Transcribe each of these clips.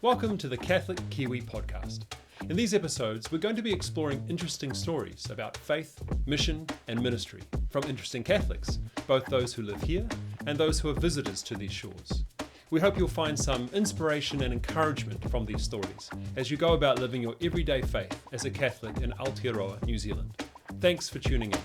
Welcome to the Catholic Kiwi Podcast. In these episodes, we're going to be exploring interesting stories about faith, mission, and ministry from interesting Catholics, both those who live here and those who are visitors to these shores. We hope you'll find some inspiration and encouragement from these stories as you go about living your everyday faith as a Catholic in Aotearoa, New Zealand. Thanks for tuning in.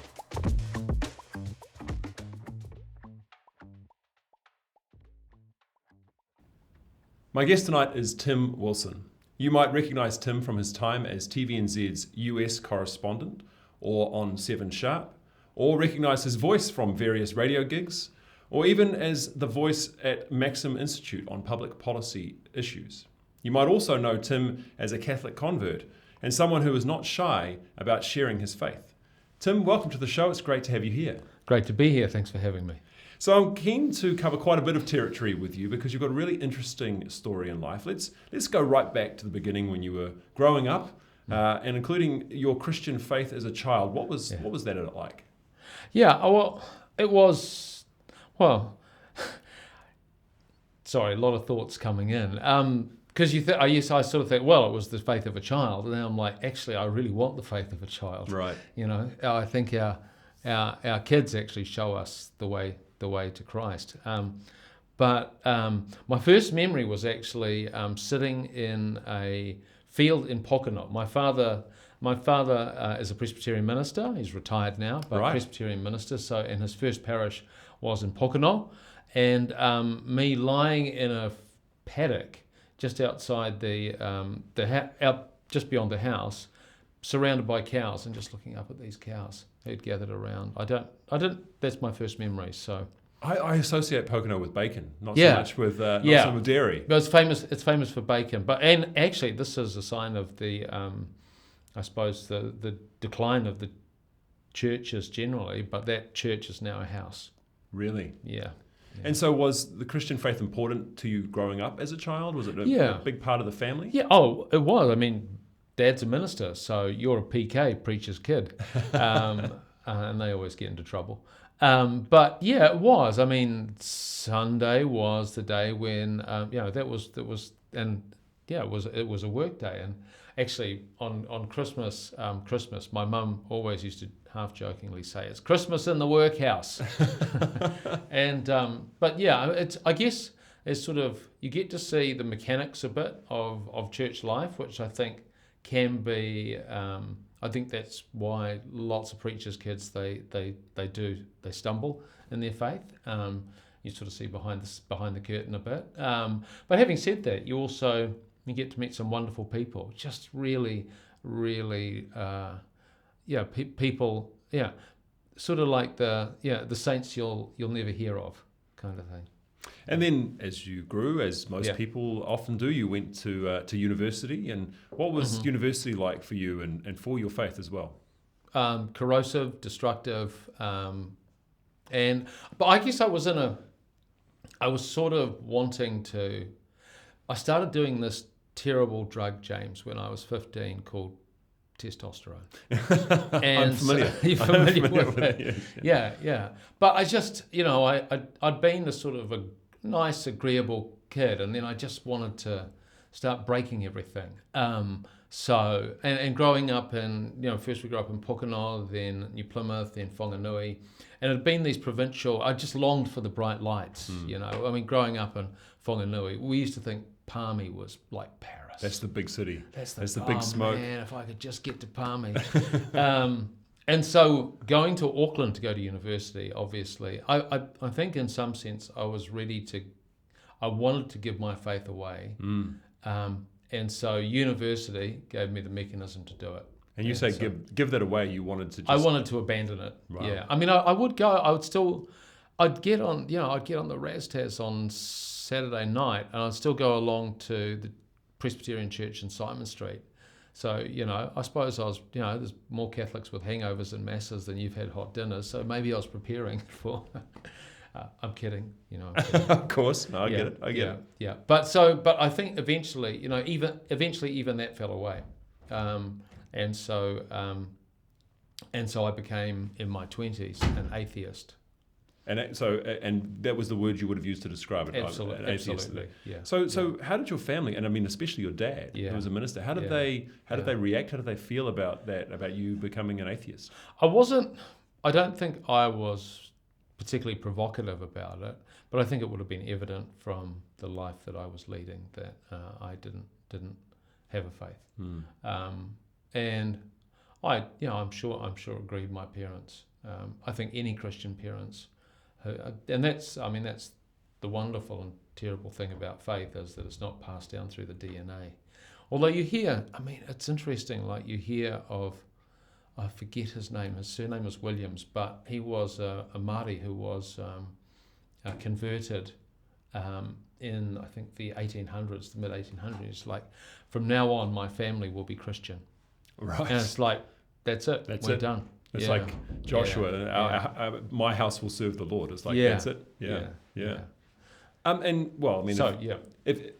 My guest tonight is Tim Wilson. You might recognise Tim from his time as TVNZ's US correspondent or on 7 Sharp, or recognise his voice from various radio gigs, or even as the voice at Maxim Institute on public policy issues. You might also know Tim as a Catholic convert and someone who is not shy about sharing his faith. Tim, welcome to the show. It's great to have you here. Great to be here. Thanks for having me. So I'm keen to cover quite a bit of territory with you because you've got a really interesting story in life. Let's go right back to the beginning when you were growing up, and including your Christian faith as a child. What was that like? Yeah, well, it was, sorry, a lot of thoughts coming in. Because I sort of think, well, it was the faith of a child, and then I'm like, actually, I really want the faith of a child. Right. You know, I think our kids actually show us the way to Christ. But my first memory was actually sitting in a field in Pocono. My father is a Presbyterian minister. He's retired now, but right. Presbyterian minister. So, and his first parish was in Pocono, and me lying in a paddock just outside just beyond the house, surrounded by cows, and just looking up at these cows who'd gathered around. That's my first memory. So I associate Pocono with bacon, not so much with dairy. But it's famous for bacon. And actually, this is a sign of the, I suppose the decline of the churches generally. But that church is now a house. Really? Yeah. And so, was the Christian faith important to you growing up as a child? Was it a big part of the family? Yeah. Oh, it was. I mean, Dad's a minister, so you're a PK, preacher's kid, and they always get into trouble. But yeah, it was. I mean, Sunday was the day when it was a work day. And actually, on Christmas, my mum always used to half jokingly say, "It's Christmas in the workhouse." And but yeah, I guess it's sort of, you get to see the mechanics a bit of church life, which I think can be, I think that's why lots of preachers' kids, they stumble in their faith. You sort of see behind the curtain a bit. But having said that, you get to meet some wonderful people, just really, really, people, sort of like the saints you'll never hear of, kind of thing. And then, as you grew, as most people often do, you went to university. And what was university like for you and for your faith as well? Corrosive, destructive, but I guess I was sort of wanting to. I started doing this terrible drug, James, when I was 15, called testosterone. And I'm familiar. You're familiar with it. Yeah. But I just, I'd been this sort of a nice, agreeable kid, and then I just wanted to start breaking everything. So growing up in, first we grew up in Pocono, then New Plymouth, then Whanganui, and it had been these provincial, I just longed for the bright lights, I mean, growing up in Whanganui, we used to think Palmy was like Paris. That's the big city. That's the big oh smoke. Man, if I could just get to Palmy. And so going to Auckland to go to university, obviously, I think in some sense I was I wanted to give my faith away. And so university gave me the mechanism to do it. And you say give that away, you wanted to just... I wanted to abandon it, wow. Yeah. I mean, I'd get on the Raztaz on Saturday night, and I'd still go along to the Presbyterian church in Simon Street. So, I suppose I was, there's more Catholics with hangovers and masses than you've had hot dinners, so maybe I was preparing for... I'm kidding, I'm kidding. Of course, no, I get it. Yeah, but I think eventually, even that fell away, and so I became in my 20s an atheist, And that was the word you would have used to describe it. Absolutely, an atheist. absolutely. Yeah. So how did your family, and I mean especially your dad, who was a minister, how did they react? How did they feel about that? About you becoming an atheist? I don't think I was particularly provocative about it, but I think it would have been evident from the life that I was leading that I didn't have a faith. And I'm sure it grieved my parents. I think any Christian parents, and that's the wonderful and terrible thing about faith, is that it's not passed down through the DNA. Although you hear, it's interesting, like you hear of, I forget his name, his surname was Williams, but he was a Māori who was converted in, I think, the 1800s, the mid-1800s. Like, from now on, my family will be Christian. Right. And it's like, that's it, we're done. It's like Joshua, my house will serve the Lord. It's like, that's it. Yeah.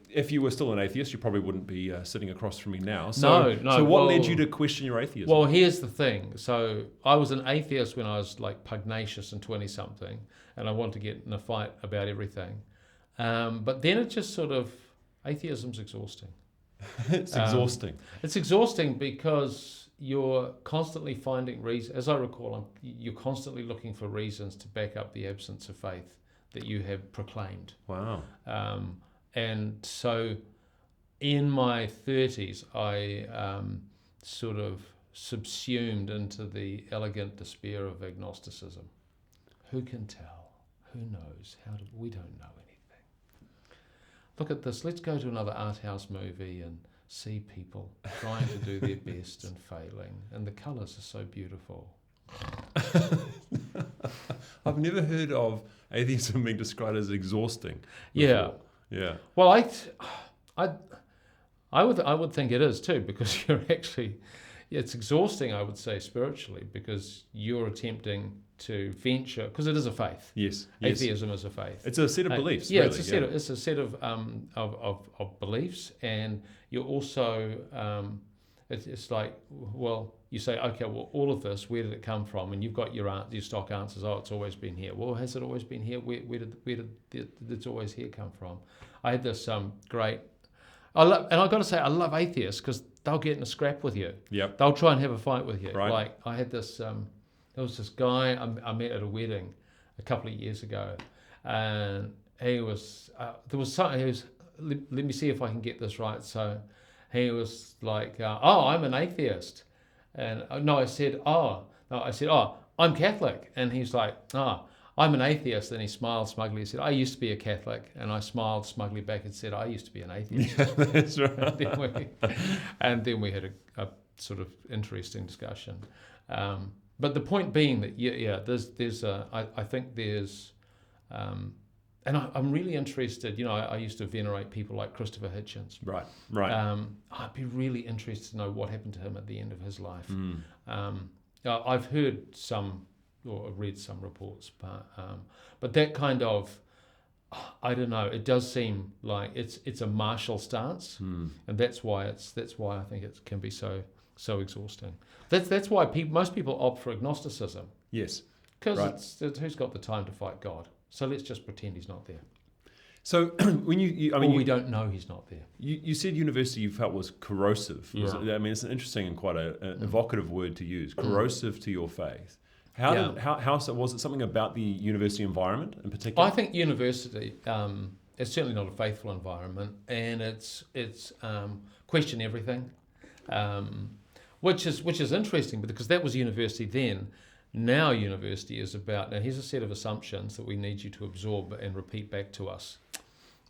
If you were still an atheist, you probably wouldn't be sitting across from me now. So what led you to question your atheism? Well, here's the thing. So I was an atheist when I was like pugnacious and 20-something, and I wanted to get in a fight about everything. But then it just sort of, atheism's exhausting. It's exhausting. It's exhausting because you're constantly finding reasons. As I recall, you're constantly looking for reasons to back up the absence of faith that you have proclaimed. Wow. And so in my 30s, I sort of subsumed into the elegant despair of agnosticism. Who can tell? Who knows? We don't know anything. Look at this. Let's go to another art house movie and see people trying to do their best and failing. And the colours are so beautiful. I've never heard of atheism being described as exhausting before. Yeah. Well, I would think it is too, because you're actually, it's exhausting, I would say, spiritually, because you're attempting to venture, because it is a faith. Yes. Atheism is a faith. It's a set of beliefs. Yeah, really. It's a set of beliefs, and you're also it's like, well, you say, okay, well, all of this, where did it come from? And you've got your stock answers. Oh, it's always been here. Well, has it always been here? Where did it's always here come from? I had this great, and I've got to say, I love atheists because they'll get in a scrap with you. Yep. They'll try and have a fight with you. Right. Like I had this, there was this guy I met at a wedding a couple of years ago, and he was, there was something, let me see if I can get this right. So he was like, I'm an atheist. And I said, I'm Catholic. And he's like, I'm an atheist. And he smiled smugly. He said, I used to be a Catholic. And I smiled smugly back and said, I used to be an atheist. Yeah, that's right. and then we had a sort of interesting discussion. But the point being that, I think there's, and I'm really interested, I used to venerate people like Christopher Hitchens. Right. I'd be really interested to know what happened to him at the end of his life. I've heard some, or read some reports, but that kind of, I don't know, it does seem like it's a martial stance, and that's why I think it can be so exhausting. That's why most people opt for agnosticism. Yes. Because who's got the time to fight God? So let's just pretend he's not there. So when we don't know he's not there. You said university you felt was corrosive. Yeah. It's an interesting and quite an evocative word to use. Corrosive to your faith. How was it something about the university environment in particular? I think university it's certainly not a faithful environment, and it's question everything, which is interesting because that was university then. Now university is about, now here's a set of assumptions that we need you to absorb and repeat back to us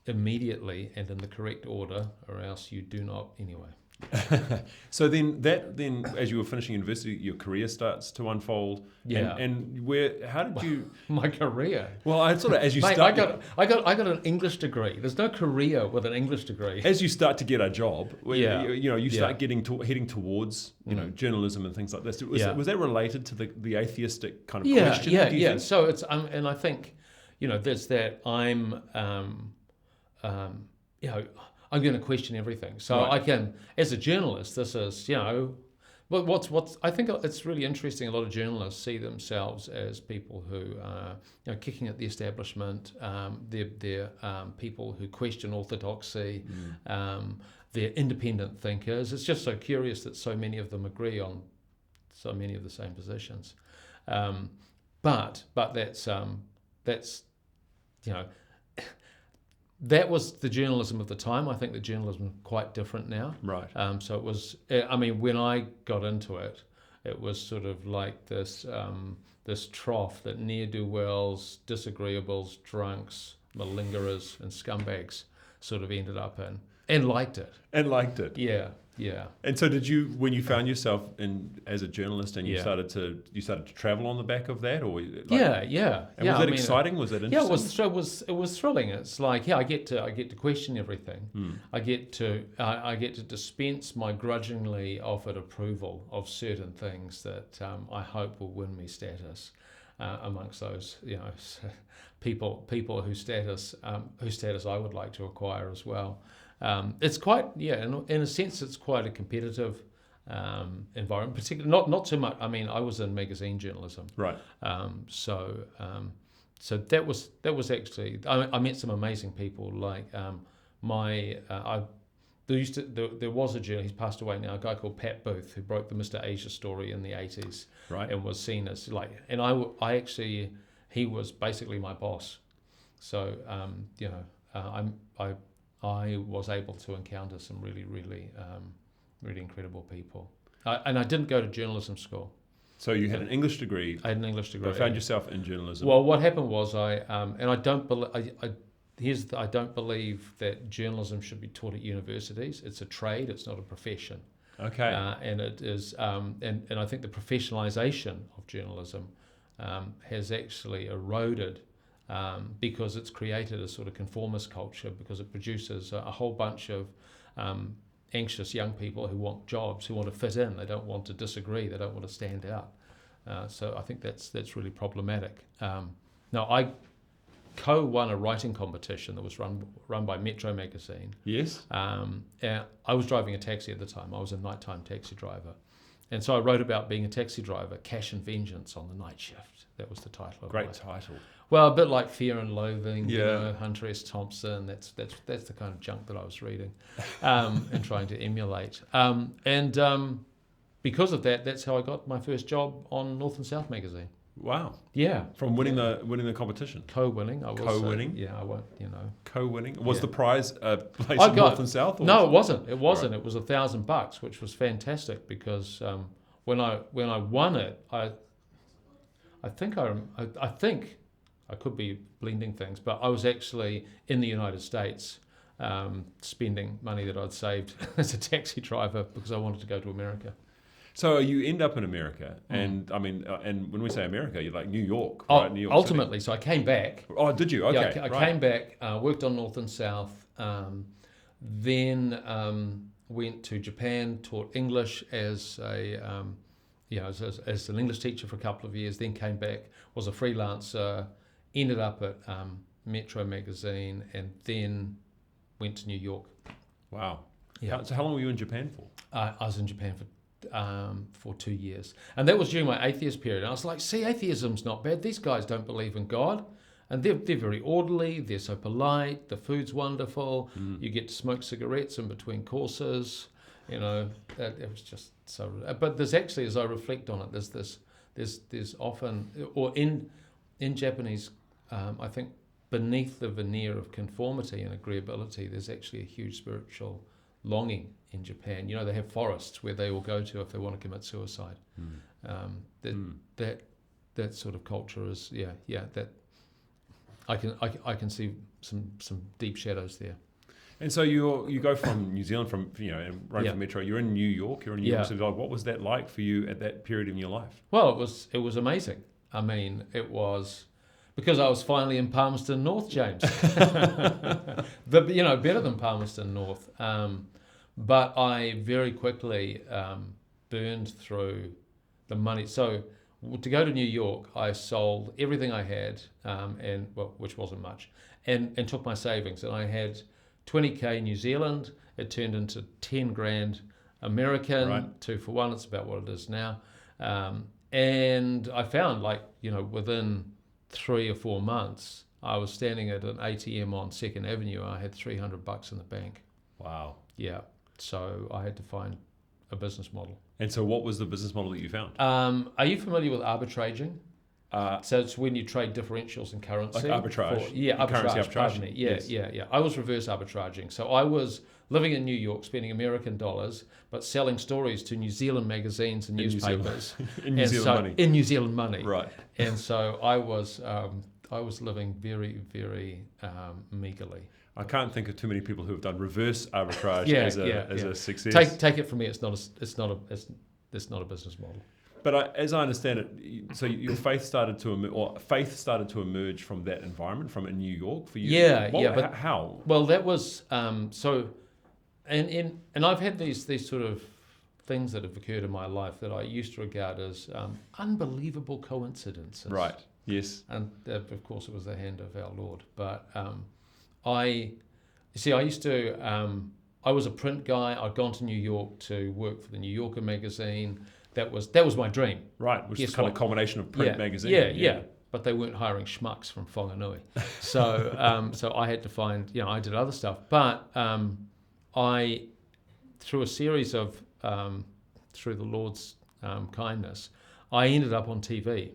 immediately and in the correct order, or else you do not anyway. So then as you were finishing university, your career starts to unfold. Yeah. And how did you? My career. Well, I sort of as you Mate, start. I got an English degree. There's no career with an English degree. As you start to get a job, you start heading towards journalism and things like this. Was that related to the atheistic kind of question? Yeah. So it's and I think there's that I'm going to question everything. So I can, as a journalist, this is, But what's I think it's really interesting. A lot of journalists see themselves as people who are kicking at the establishment. They're people who question orthodoxy. They're independent thinkers. It's just so curious that so many of them agree on so many of the same positions. But that's that was the journalism of the time. I think the journalism is quite different now. Right. So it was, when I got into it, it was sort of like this trough that ne'er-do-wells, disagreeables, drunks, malingerers and scumbags sort of ended up in, and liked it. Yeah. And so did you, when you found yourself as a journalist and you Yeah. started to travel on the back of that, or Yeah. And was that exciting? Was that interesting? Yeah, it was thrilling. It's like, I get to question everything. I get to dispense my grudgingly offered approval of certain things that I hope will win me status amongst those people whose status I would like to acquire as well. It's quite, in a sense, it's quite a competitive environment. Particularly, not too much. I mean, I was in magazine journalism, Right. So that was actually, I met some amazing people. Like there was a journalist, he's passed away now, a guy called Pat Booth, who broke the Mr. Asia story in the 80s, Right. and was seen as he was basically my boss. So I was able to encounter some really, really, really incredible people. And I didn't go to journalism school. So you had an English degree. I had an English degree. But found yourself in journalism. Well, what happened was I don't believe that journalism should be taught at universities. It's a trade. It's not a profession. Okay. And it is, and I think the professionalisation of journalism has actually eroded. Because it's created a sort of conformist culture, because it produces a whole bunch of anxious young people who want jobs, who want to fit in. They don't want to disagree. They don't want to stand out. So I think that's really problematic. Now, I co-won a writing competition that was run by Metro magazine. Yes. And I was driving a taxi at the time. I was a nighttime taxi driver. And so I wrote about being a taxi driver, Cash and Vengeance on the Night Shift. That was the title of Great title. Well, a bit like Fear and Loathing, Yeah. Hunter S. Thompson. That's the kind of junk that I was reading and trying to emulate. Because of that, that's how I got my first job on North and South magazine. Wow. Yeah. From winning the competition. Co-winning. I will Co-winning? say. Yeah, I won't. Co-winning. Was Yeah. the prize place in North and South? Or No, it wasn't. It wasn't. Right. It was $1,000, which was fantastic because when I won it, I think I could be blending things, but I was actually in the United States spending money that I'd saved as a taxi driver because I wanted to go to America. So you end up in America, and I mean, and when we say America, you're like New York, Oh, right? New York ultimately, City. so I came back. Oh, did you? Okay, Yeah, I right. came back, worked on North and South, then went to Japan, taught English as an English teacher for a couple of years, then came back, was a freelancer, ended up at Metro magazine, and then went to New York. Wow. Yeah. So how long were you in Japan for? I was in Japan for 2 years, and that was during my atheist period. And I was like, see, atheism's not bad. These guys don't believe in God, and they're very orderly. They're so polite. The food's wonderful. You get to smoke cigarettes in between courses. It was just so. But there's actually, as I reflect on it, there's often, or in Japanese, I think beneath the veneer of conformity and agreeability, there's actually a huge spiritual longing in Japan. They have forests where they all go to if they want to commit suicide. That sort of culture is that I can see some deep shadows there. And so you go from New Zealand, from and running from Metro. You're in New York. You're in New York City. Like, what was that like for you at that period in your life? Well, it was amazing. I mean, it was because I was finally in Palmerston North, James. But better than Palmerston North. But I very quickly burned through the money. So to go to New York, I sold everything I had, which wasn't much, and took my savings. And I had 20K New Zealand. It turned into 10 grand American, Right. 2 for 1, it's about what it is now. And I found, within 3 or 4 months, I was standing at an ATM on 2nd Avenue. I had $300 in the bank. Wow. Yeah. So I had to find a business model. And so what was the business model that you found? Are you familiar with arbitraging? So it's when you trade differentials in currency. Like arbitrage. Currency arbitrage. pardon me. Yes. Yeah. I was reverse arbitraging. So I was living in New York, spending American dollars, but selling stories to New Zealand magazines and newspapers. In New Zealand money. In New Zealand money. Right. And so I was living very, very meagerly. I can't think of too many people who have done reverse arbitrage as a success. Take it from me. It's not a business model. But as I understand it, so your faith started to emerge from that environment, from in New York for you. But how? Well, that was so, and I've had these sort of things that have occurred in my life that I used to regard as unbelievable coincidences. Right. Yes. And of course, it was the hand of our Lord. But I used to. I was a print guy. I'd gone to New York to work for the New Yorker magazine. That was my dream. Right, which is kind of a combination of print magazine. Yeah. But they weren't hiring schmucks from Whanganui. So so I had to find, I did other stuff. But I, through a series of, through the Lord's kindness, I ended up on TV,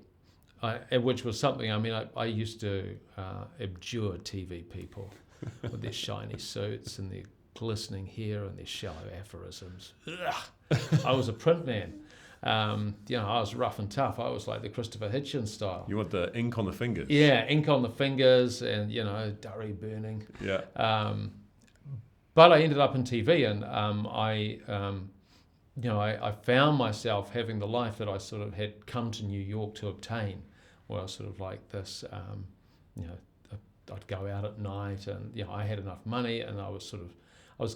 which was something, I used to abjure TV people with their shiny suits and their glistening hair and their shallow aphorisms. Ugh. I was a print man. I was rough and tough. I was like the Christopher Hitchens style. You want the ink on the fingers. Yeah, ink on the fingers and, durry burning. Yeah. But I ended up in TV and I found myself having the life that I sort of had come to New York to obtain, where I was sort of like this, I'd go out at night and, I had enough money and I was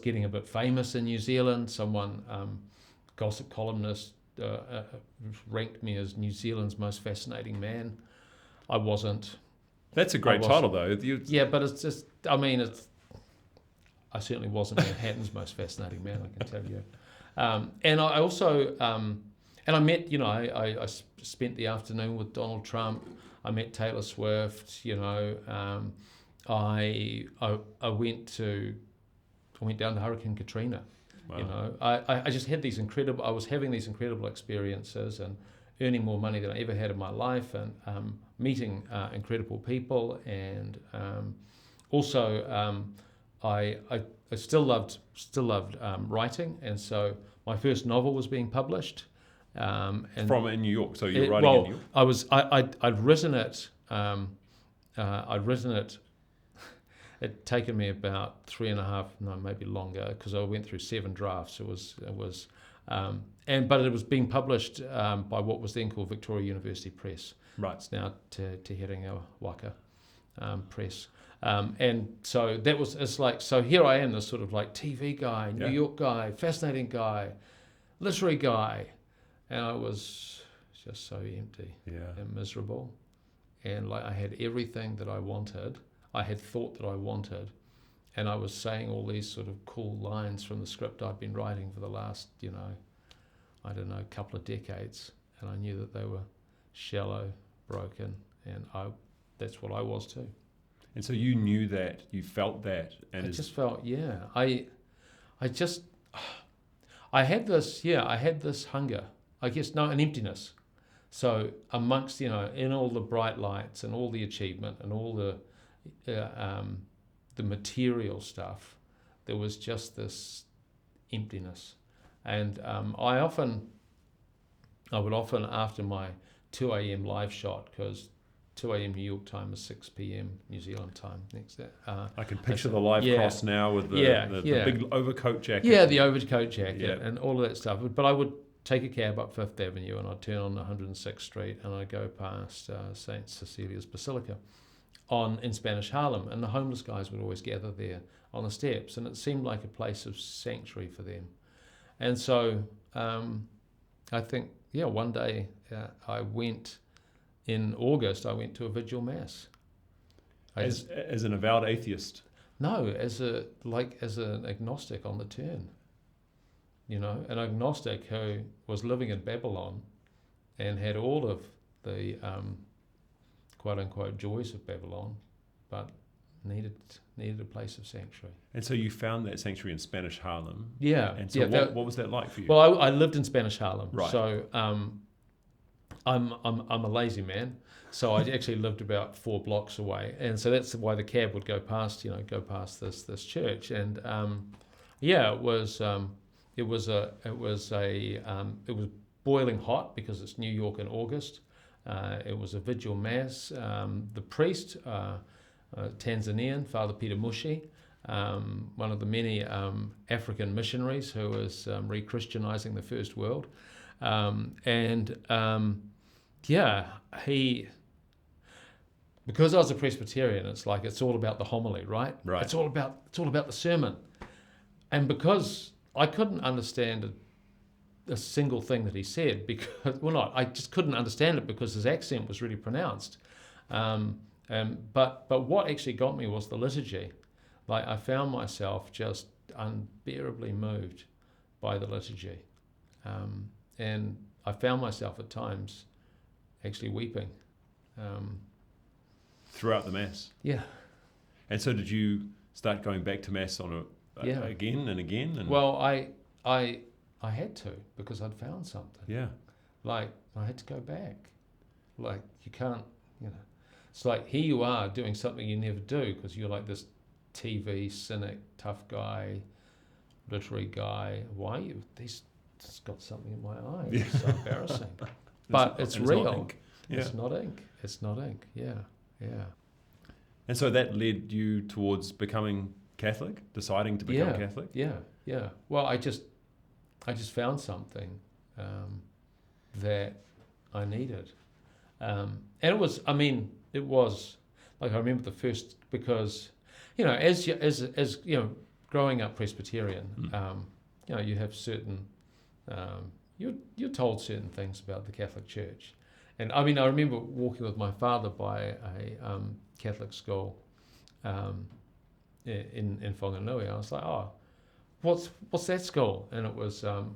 getting a bit famous in New Zealand. Someone, gossip columnist, ranked me as New Zealand's most fascinating man. I wasn't. That's a great title, though. Yeah, but it's just, I certainly wasn't Manhattan's most fascinating man, I can tell you. And I also, and I met, I spent the afternoon with Donald Trump. I met Taylor Swift, I went down to Hurricane Katrina. Wow. I just had I was having these incredible experiences and earning more money than I ever had in my life and meeting incredible people and also I still loved writing, and so my first novel was being published. And from in New York, so you're writing in New York? I'd written it. I'd written it. It'd taken me about 3.5, maybe longer, because I went through 7 drafts. But it was being published by what was then called Victoria University Press. Right. It's now Te Herenga Waka Press. And so so here I am, this sort of like TV guy, New York guy, fascinating guy, literary guy, and I was just so empty and miserable, and like I had everything that I wanted. I had thought that I wanted, and I was saying all these sort of cool lines from the script I'd been writing for the last, couple of decades, and I knew that they were shallow, broken, and that's what I was too. And so you knew that, you felt that, and just felt, I had this hunger, an emptiness. So amongst, in all the bright lights and all the achievement and all the material stuff, there was just this emptiness. And I would often after my 2 a.m. live shot, because 2 a.m. New York time is 6 p.m. New Zealand time next day. I can picture the live cross now with the big overcoat jacket. Yeah, the overcoat jacket and all of that stuff. But I would take a cab up Fifth Avenue and I'd turn on 106th Street and I'd go past St. Cecilia's Basilica in Spanish Harlem, and the homeless guys would always gather there on the steps, and it seemed like a place of sanctuary for them. And so I think, one day in August, I went to a vigil mass. As an avowed atheist? No, as an agnostic on the turn. an agnostic who was living in Babylon and had all of the quote-unquote joys of Babylon, but needed a place of sanctuary. And so you found that sanctuary in Spanish Harlem. Yeah. And so what was that like for you? Well, I lived in Spanish Harlem. Right. So I'm a lazy man. So I actually lived about 4 blocks away, and so that's why the cab would go past this church. And it was boiling hot because it's New York in August. It was a vigil mass. The priest, Tanzanian, Father Peter Mushi, one of the many African missionaries who was re-Christianizing the First World, because I was a Presbyterian, it's all about the homily, right? Right. It's all about the sermon, and because I couldn't understand a single thing that he said, I just couldn't understand it because his accent was really pronounced. But what actually got me was the liturgy. Like, I found myself just unbearably moved by the liturgy, and I found myself at times actually weeping. Throughout the Mass? Yeah. And so did you start going back to Mass on again and again? And well, I had to, because I'd found something. Yeah. Like, I had to go back. Like, you can't, it's like, here you are doing something you never do because you're like this TV cynic, tough guy, literary guy. Why are you? He's just got something in my eye. Yeah. It's so embarrassing. But it's real. Not ink. Yeah. It's not ink. It's not ink. Yeah. Yeah. And so that led you towards becoming Catholic, deciding to become Catholic? Yeah. Yeah. Well, I just found something that I needed. And it was like, I remember the first, because, as growing up Presbyterian, you have certain, you're told certain things about the Catholic Church. And I remember walking with my father by a Catholic school in Whanganui. I was like, oh, what's that school? And it was, I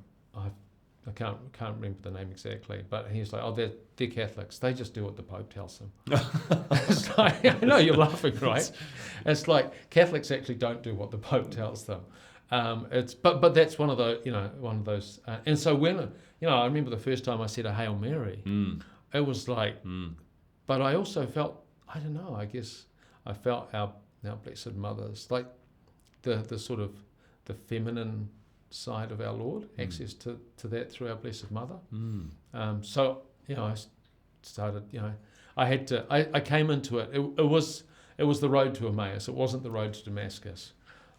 can't remember the name exactly, but he was like, oh, they're Catholics. They just do what the Pope tells them. It's like, I know you're laughing, right? It's like, Catholics actually don't do what the Pope tells them. But that's one of those. And so when, I remember the first time I said a Hail Mary, it was like, but I also felt, I don't know, I guess I felt our Blessed Mothers, like the sort of the feminine side of our Lord, access to that through our Blessed Mother. So, I started, I had to, I came into it. It was the road to Emmaus. It wasn't the road to Damascus.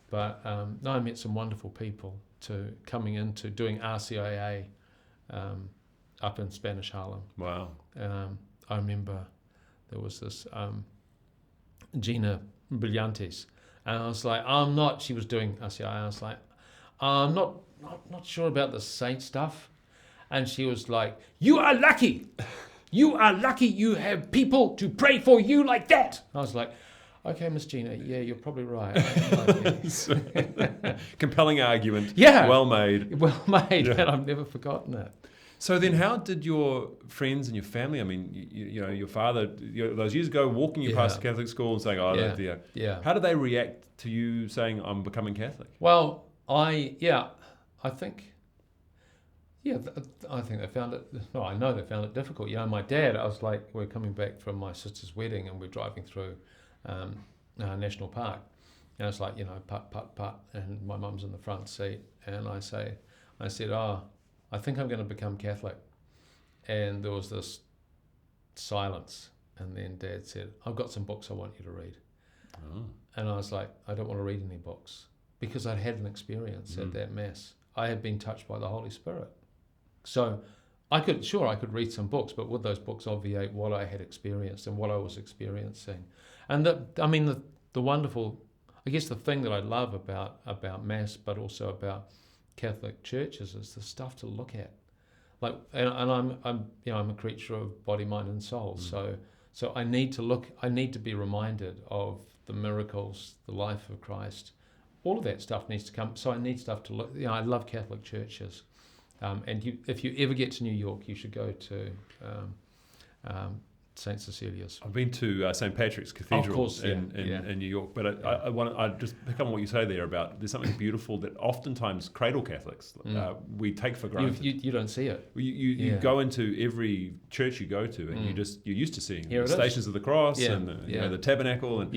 But I met some wonderful people coming into doing RCIA up in Spanish Harlem. Wow. I remember there was this Gina Brillantes, and I was like, she was doing RCIA. I was like, I'm not sure about the saint stuff. And she was like, you are lucky. You are lucky you have people to pray for you like that. I was like, okay, Miss Gina, yeah, you're probably right. Compelling argument. Yeah. Well made. Well made, Yeah. and I've never forgotten it. So then how did your friends and your family, your father, those years ago, walking you past the Catholic school and saying, oh, I live there. Yeah. How did they react to you saying, I'm becoming Catholic? Well, I think they found it, I know they found it difficult. My dad, I was like, we're coming back from my sister's wedding and we're driving through National Park. And it's like, putt, and my mum's in the front seat. And I said, I think I'm going to become Catholic. And there was this silence. And then Dad said, I've got some books I want you to read. Oh. And I was like, I don't want to read any books. Because I'd had an experience at that Mass. I had been touched by the Holy Spirit. So I could read some books, but would those books obviate what I had experienced and what I was experiencing? And the wonderful, I guess the thing that I love about Mass, but also about Catholic churches, is the stuff to look at. Like, and I'm a creature of body, mind, and soul. So I need to be reminded of the miracles, the life of Christ, all of that stuff needs to come. So I need stuff to look. I love Catholic churches, and if you ever get to New York, you should go to St. Cecilia's. I've been to St. Patrick's Cathedral in New York, but I just pick up on what you say there about there's something beautiful that oftentimes cradle Catholics we take for granted. You don't see it. You go into every church you go to, and you're used to seeing the Stations of the Cross and the tabernacle, and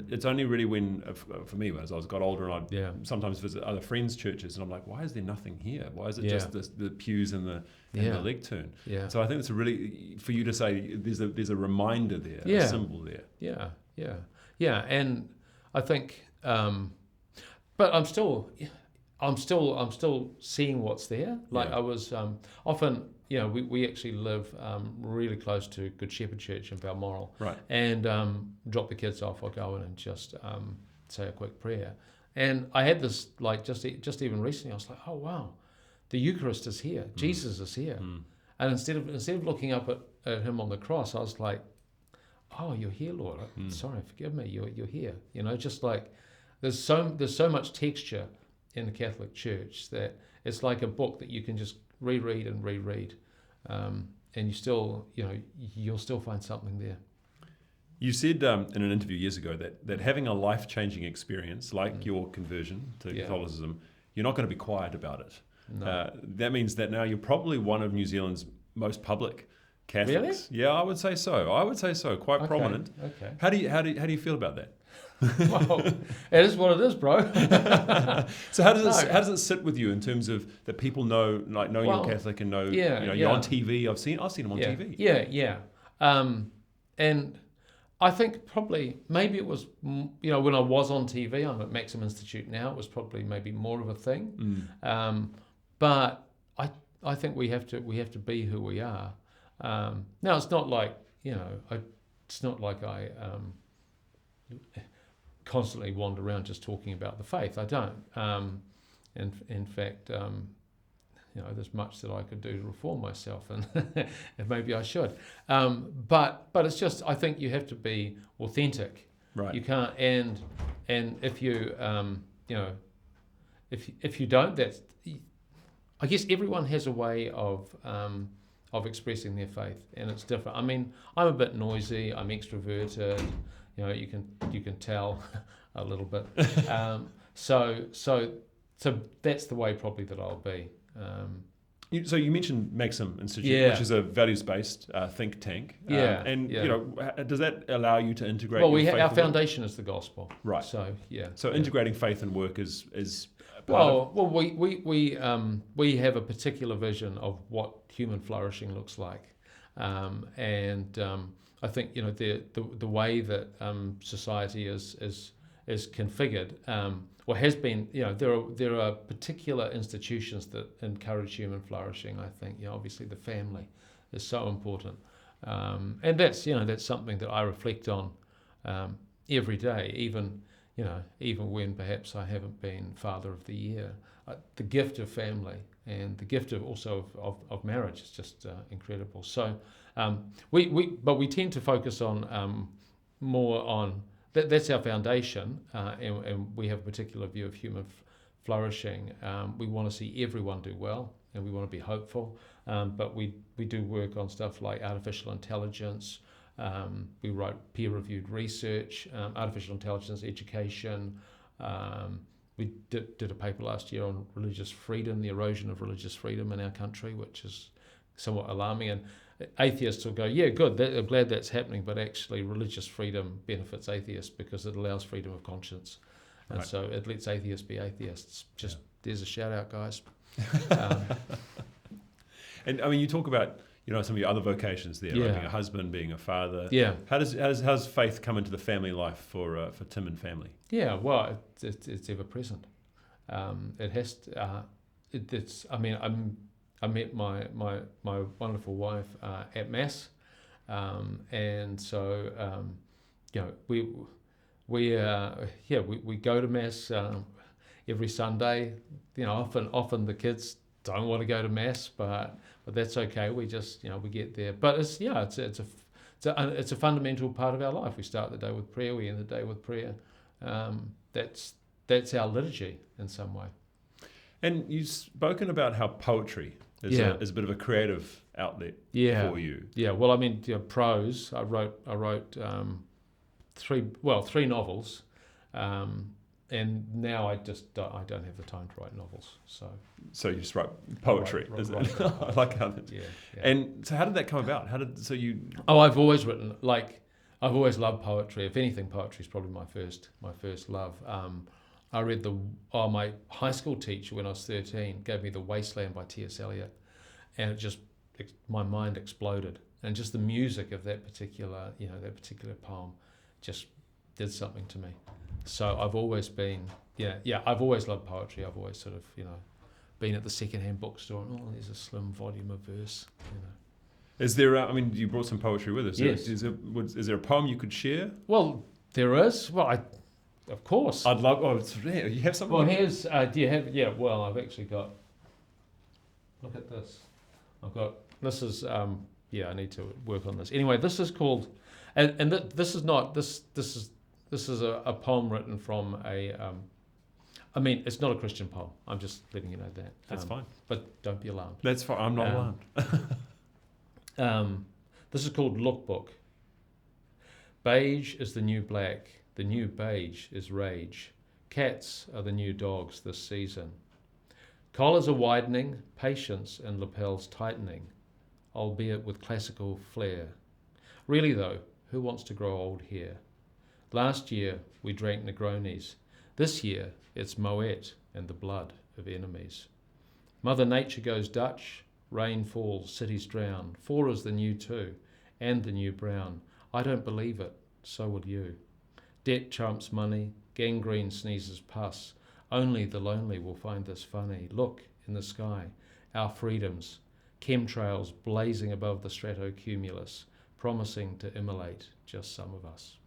it's only really when for me as I got older, and I sometimes visit other friends' churches, and I'm like, why is there nothing here? Why is it just the pews and the leg turn? So I think it's really for you to say there's a reminder there, a symbol there. And I think, but I'm still seeing what's there. Like I was often, we actually live really close to Good Shepherd Church in Balmoral, right? And drop the kids off, or go in and just say a quick prayer. And I had this like just even recently, I was like, oh wow, the Eucharist is here, Jesus is here. And instead of looking up at him on the cross, I was like, oh, you're here, Lord. Sorry, forgive me. You're here. Just like there's so much texture in the Catholic Church that it's like a book that you can just reread and reread, and you still, you'll still find something there. You said in an interview years ago that having a life-changing experience like your conversion to Catholicism, you're not going to be quiet about it. No. That means that now you're probably one of New Zealand's most public Catholics. Really? Yeah, I would say so. Quite prominent. Okay. How do you feel about that? Well, it is what it is, bro. So how does it sit with you in terms of that people know, like knowing you're Catholic and know you're on TV? I've seen them on TV. Yeah. And I think probably maybe it was when I was on TV. I'm at Maxim Institute now. It was probably maybe more of a thing. But I think we have to be who we are. Now it's not like it's not like I constantly wander around just talking about the faith. I don't. In fact, there's much that I could do to reform myself, and and maybe I should. But it's just I think you have to be authentic. Right. You can't and if you if you don't, that's I guess everyone has a way of expressing their faith, and it's different. I mean, I'm a bit noisy. I'm extroverted. You can tell a little bit. So that's the way probably that I'll be. So you mentioned Maxim Institute, which is a values-based think tank. Does that allow you to integrate? Well, our foundation is the gospel. Right. So integrating faith and work is. We have a particular vision of what human flourishing looks like, and I think the way that society is configured, has been. There are particular institutions that encourage human flourishing. I think obviously the family is so important, and that's something that I reflect on every day, even when perhaps I haven't been Father of the Year. The gift of family and the gift of marriage is just incredible. So we tend to focus on more on that's our foundation, and we have a particular view of human flourishing. We want to see everyone do well, and we want to be hopeful. But we do work on stuff like artificial intelligence. We write peer-reviewed research, artificial intelligence education. We did a paper last year on religious freedom, the erosion of religious freedom in our country, which is somewhat alarming. And atheists will go, yeah, good, I'm glad that's happening, but actually religious freedom benefits atheists because it allows freedom of conscience. And so it lets atheists be atheists. There's a shout out, guys. And I mean, you talk about some of your other vocations there, like being a husband, being a father. Yeah. How's faith come into the family life for Tim and family? Yeah, well, it's ever present. It has. I met my wonderful wife at Mass, and so we go to Mass every Sunday. Often the kids don't want to go to Mass, but that's okay. We just we get there. But it's a fundamental part of our life. We start the day with prayer. We end the day with prayer. That's that's our liturgy in some way. And you've spoken about how poetry is a bit of a creative outlet for you. Yeah, well, I mean, prose. I wrote three novels, and now I don't have the time to write novels. So you just write poetry, is it? I like how that. Yeah. And so how did that come about? I've always written, I've always loved poetry. If anything, poetry is probably my first love. I read my high school teacher when I was 13 gave me The Wasteland by T.S. Eliot, and my mind exploded, and just the music of that particular poem just did something to me. So I've always been, I've always loved poetry. I've always sort of, been at the second-hand bookstore and, there's a slim volume of verse, Is there, you brought some poetry with us. Yes. Is there a poem you could share? Well, there is. Well, of course. I'd love, it's rare. You have something? Well, here's, do you have, I've actually got, look at this. This is, I need to work on this. Anyway, this is called, and this is a poem written from it's not a Christian poem. I'm just letting you know that. That's fine. But don't be alarmed. That's fine. I'm not alarmed. This is called Lookbook. Beige is the new black. The new beige is rage. Cats are the new dogs this season. Collars are widening, patience and lapels tightening, albeit with classical flair. Really though, who wants to grow old here? Last year we drank Negronis. This year it's Moet and the blood of enemies. Mother Nature goes Dutch, rain falls, cities drown. 4 is the new 2 and the new brown. I don't believe it, so will you. Debt trumps money, gangrene sneezes pus. Only the lonely will find this funny. Look in the sky, our freedoms, chemtrails blazing above the stratocumulus, promising to immolate just some of us.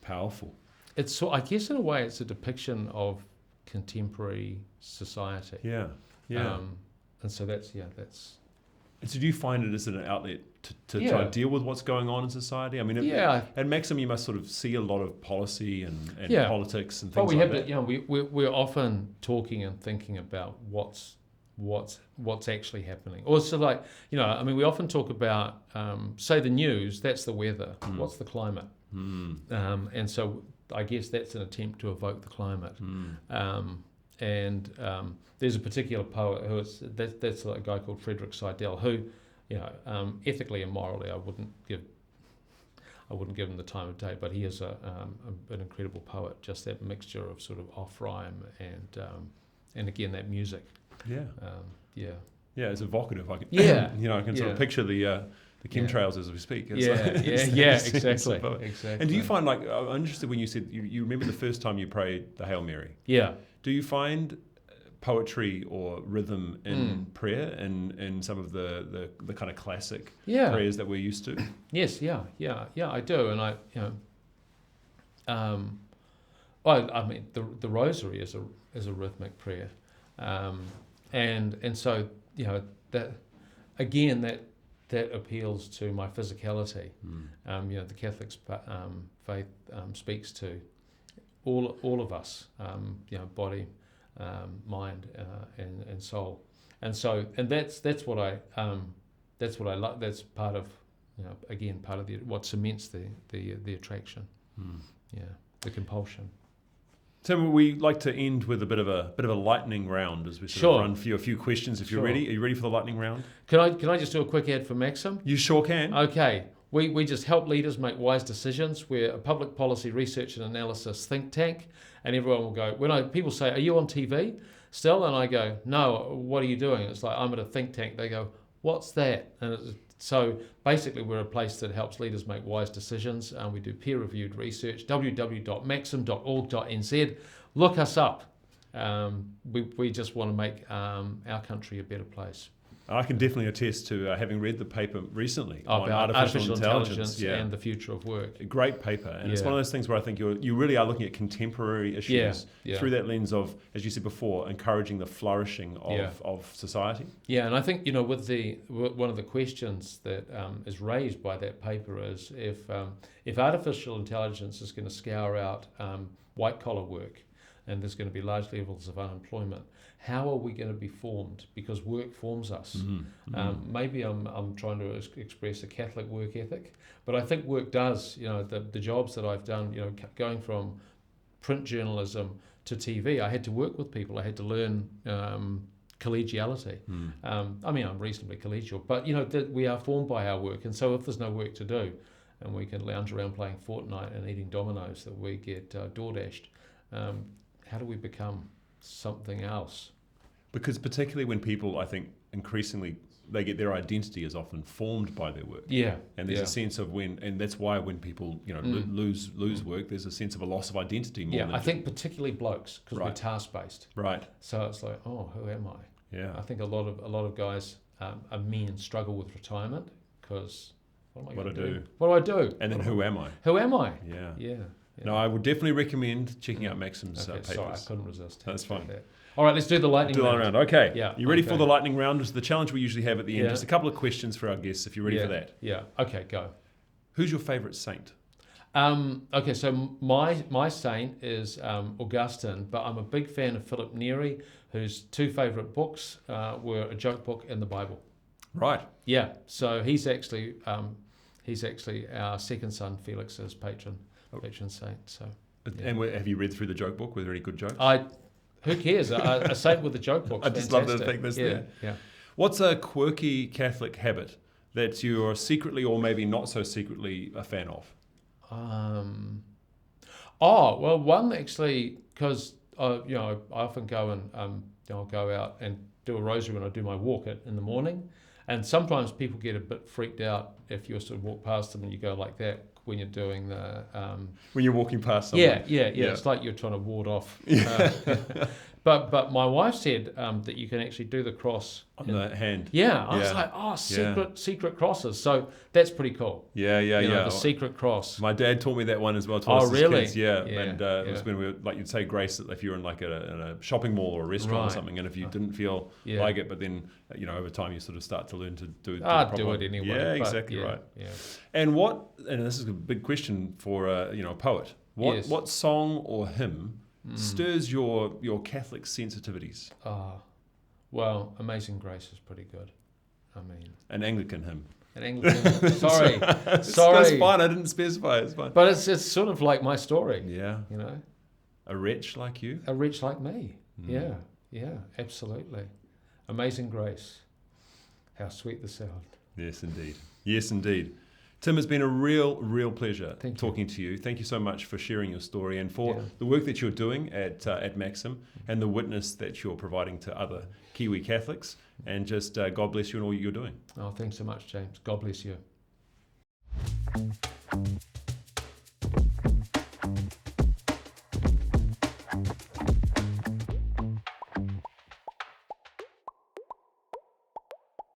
Powerful. I guess in a way it's a depiction of contemporary society. Yeah. And so that's. And so do you find it as an outlet to try to deal with what's going on in society? I mean, at Maxim you must sort of see a lot of policy and politics and things like that. We're often talking and thinking about what's actually happening. Or so we often talk about, say the news, that's the weather. What's the climate? And so I guess that's an attempt to evoke the climate. There's a particular poet that's a guy called Frederick Seidel who, ethically and morally I wouldn't give him the time of day, but he is an incredible poet. Just that mixture of sort of off rhyme and again that music. Yeah, it's evocative. I can sort of picture the chemtrails as we speak. Exactly. And do you find, I'm interested when you said you remember the first time you prayed the Hail Mary? Yeah. Do you find poetry or rhythm in prayer and some of the kind of classic prayers that we're used to? Yes, I do, and the Rosary is a rhythmic prayer, and so that again that appeals to my physicality. The Catholic faith speaks to all of us, body, mind, and soul, and that's what I like. That's part of what cements the attraction. The compulsion. Tim, we like to end with a bit of a lightning round as we sort of run through a few questions. If you're ready, are you ready for the lightning round? Can I just do a quick ad for Maxim? You sure can. Okay. We just help leaders make wise decisions. We're a public policy research and analysis think tank, and everyone will go, people say, are you on TV still? And I go, no, what are you doing? It's like, I'm at a think tank. They go, what's that? And so basically we're a place that helps leaders make wise decisions. We do peer-reviewed research, www.maxim.org.nz. Look us up. We just want to make our country a better place. I can definitely attest to having read the paper recently on artificial intelligence and the future of work. A great paper, and it's one of those things where I think you really are looking at contemporary issues through that lens of, as you said before, encouraging the flourishing of society. Yeah, and I think with one of the questions that is raised by that paper is if artificial intelligence is going to scour out white-collar work, and there's going to be large levels of unemployment. How are we going to be formed? Because work forms us. Maybe I'm trying to express a Catholic work ethic, but I think work does. The jobs that I've done, going from print journalism to TV, I had to work with people. I had to learn collegiality. I'm reasonably collegial, but we are formed by our work, and so if there's no work to do, and we can lounge around playing Fortnite and eating Dominoes that we get door-dashed, how do we become something else? Because particularly when people, I think, increasingly, they get their identity is often formed by their work. Yeah. And there's a sense of and that's why when people, lose work, there's a sense of a loss of identity more than... I think particularly blokes, because Right. we're task-based. Right. So it's like, who am I? Yeah. I think a lot of guys, men, struggle with retirement because what am I going to do? What do I do? And then who am I? Who am I? Yeah. Yeah. No, I would definitely recommend checking out Maxim's papers. Sorry, I couldn't resist. That's fine. All right, let's do the lightning round. Okay. Yeah. You ready for the lightning round? It's the challenge we usually have at the end. Yeah. Just a couple of questions for our guests, if you're ready for that. Yeah. Okay, go. Who's your favourite saint? Okay, so my saint is Augustine, but I'm a big fan of Philip Neri, whose two favourite books were a joke book and the Bible. Right. Yeah. So he's actually our second son Felix's patron saint. So. Yeah. And have you read through the joke book? Were there any good jokes? Who cares? A saint with a joke book. I just love the fact that's there. Yeah. What's a quirky Catholic habit that you are secretly or maybe not so secretly a fan of? Well, one actually, because I often go and I'll go out and do a rosary when I do my walk in the morning, and sometimes people get a bit freaked out if you sort of walk past them and you go like that when you're doing the when you're walking past someone. Yeah. It's like you're trying to ward off. But my wife said that you can actually do the cross on the hand. Yeah, I was like, secret crosses. So that's pretty cool. Yeah. The secret cross. My dad taught me that one as well. Taught us as really? Kids. Yeah. And it was when we were, like you'd say grace if you're in like in a shopping mall or a restaurant or something, and if you didn't feel like it, but then over time you sort of start to learn to do it. Do it anyway. Yeah, exactly right. Yeah. And this is a big question for a poet. What song or hymn stirs your Catholic sensitivities? Well, Amazing Grace is pretty good. I mean, an Anglican hymn. An Anglican. Sorry. That's fine. I didn't specify. It's fine. But it's sort of like my story. Yeah. A wretch like you. A wretch like me. Yeah. Absolutely. Amazing Grace. How sweet the sound. Yes, indeed. Tim, it's been a real pleasure talking to you. Thank you so much for sharing your story and for the work that you're doing at Maxim and the witness that you're providing to other Kiwi Catholics. And just God bless you and all you're doing. Oh, thanks so much, James. God bless you.